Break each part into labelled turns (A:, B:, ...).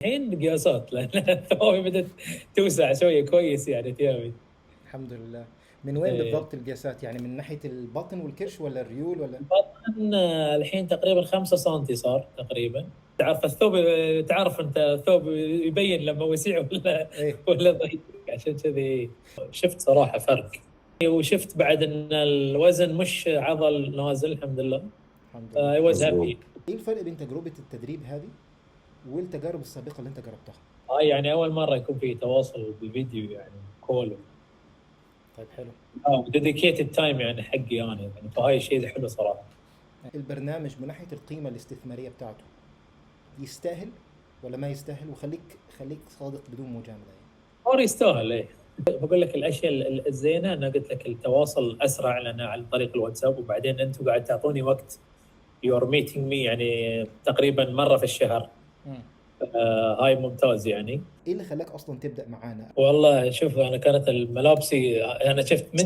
A: الحين قياسات لان ثوابي بدات توسع شويه كويس يعني ثيابي.
B: الحمد لله. من وين
A: إيه.
B: بالضبط القياسات؟ يعني من ناحية البطن والكرش ولا الريول ولا؟
A: البطن الحين تقريبا 5 سنتي صار تقريبا. تعرف الثوب، تعرف انت الثوب يبين لما وسع ولا
B: ايه.
A: ولا ضيق، عشان كذي شفت صراحه فرق. وشفت بعد ان الوزن مش عضل نازل الحمد لله.
B: الحمد لله.
A: I was happy.
B: ايه الفرق بين تجربة التدريب هذه والتجارب السابقة اللي انت جربتها؟
A: هاي يعني اول مره يكون في تواصل بالفيديو يعني كول،
B: طيب حلو.
A: او ديديكيتد تايم يعني حقي انا يعني، فهاي شيء حلو صراحه.
B: البرنامج من ناحية القيمة الاستثمارية بتاعته يستاهل ولا ما يستاهل؟ خليك صادق بدون مجاملة يعني.
A: صار يستاهل ايه. بقول لك الاشياء الزينه، انا قلت لك التواصل اسرع لنا عن طريق الواتساب، وبعدين انتم قاعد تعطوني وقت. يور ميتينج مي يعني تقريبا مره في الشهر.
B: مم.
A: هاي ممتاز يعني.
B: ايه اللي خلاك اصلا تبدأ معانا؟
A: والله شوف، انا كانت الملابسي، انا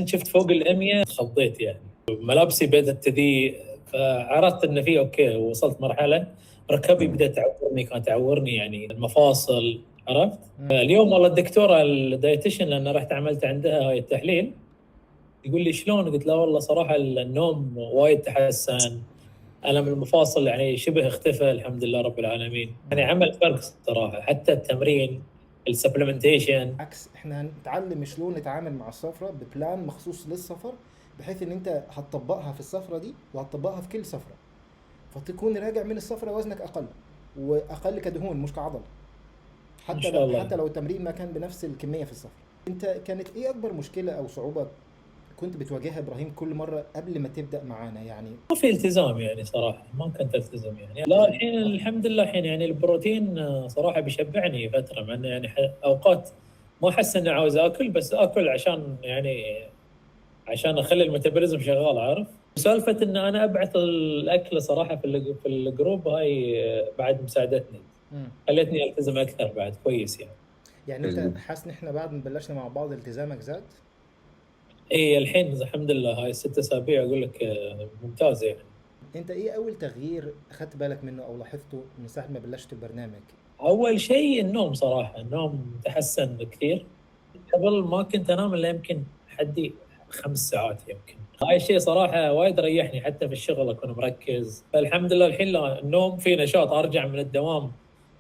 A: شفت فوق ال100 خضيت يعني. ملابسي بدات تذي، فعرفت ان في اوكي، وصلت مرحله ركبي بدات تعورني، كانت تعورني يعني المفاصل. عرفت.
B: مم.
A: اليوم والله الدكتوره الدايتيشن لان رحت عملت عندها هاي التحليل، يقول لي شلون؟ قلت له والله صراحه النوم وايد تحسن، الم المفاصل يعني شبه اختفى الحمد لله رب العالمين. يعني
B: مم.
A: عمل فرق صراحه، حتى التمرين، السبلمنتيشن.
B: عكس، احنا هنتعلم شلون نتعامل مع السفرة ببلان مخصوص للسفر، بحيث ان انت هتطبقها في السفرة دي وهتطبقها في كل سفرة، فتكون راجع من السفرة وزنك اقل، واقل كدهون مش كعضل.
A: ان
B: حتى
A: شاء
B: لو
A: الله.
B: حتى لو التمرين ما كان بنفس الكمية في السفرة. انت كانت ايه اكبر مشكلة او صعوبة كنت بتواجهها ابراهيم كل مرة قبل ما تبدأ معانا يعني؟
A: ما في التزام يعني صراحه، ما كنت التزم يعني. لا
B: التزام
A: الحين
B: صح.
A: الحمد لله، الحين يعني البروتين صراحه بيشبعني فتره، مع انه يعني اوقات ما احس اني عاوز اكل، بس اكل عشان يعني عشان اخلي الميتابوليزم شغال، عارف. سالفه ان انا ابعث الاكل صراحه في الجروب هاي بعد مساعدتني،
B: امم.
A: خلتني التزم اكثر بعد كويس يعني.
B: يعني انت حاسس ان احنا بعد ما بلشنا مع بعض التزامك زاد؟
A: اي الحين الحمد لله هاي 6 اسابيع اقول لك ممتازه يعني.
B: انت ايه اول تغيير اخدت بالك منه او لاحظته من ساعة ما بلشت البرنامج؟
A: اول شيء النوم صراحه، النوم تحسن كثير. قبل ما كنت انام الا يمكن حدي 5 ساعات يمكن. هاي الشيء صراحه وايد ريحني، حتى في الشغل اكون مركز. فالحمد لله الحين لا، النوم في نشاط، ارجع من الدوام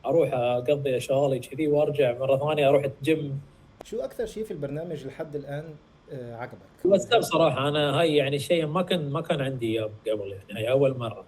A: اروح اقضي اشغالي كذي، وارجع مره ثانيه اروح الجيم.
B: شو اكثر شيء في البرنامج لحد الان عجبك
A: بس
B: هل؟
A: بصراحه انا هاي يعني شيء ما كان عندي إياه قبل يعني، هاي اول مره.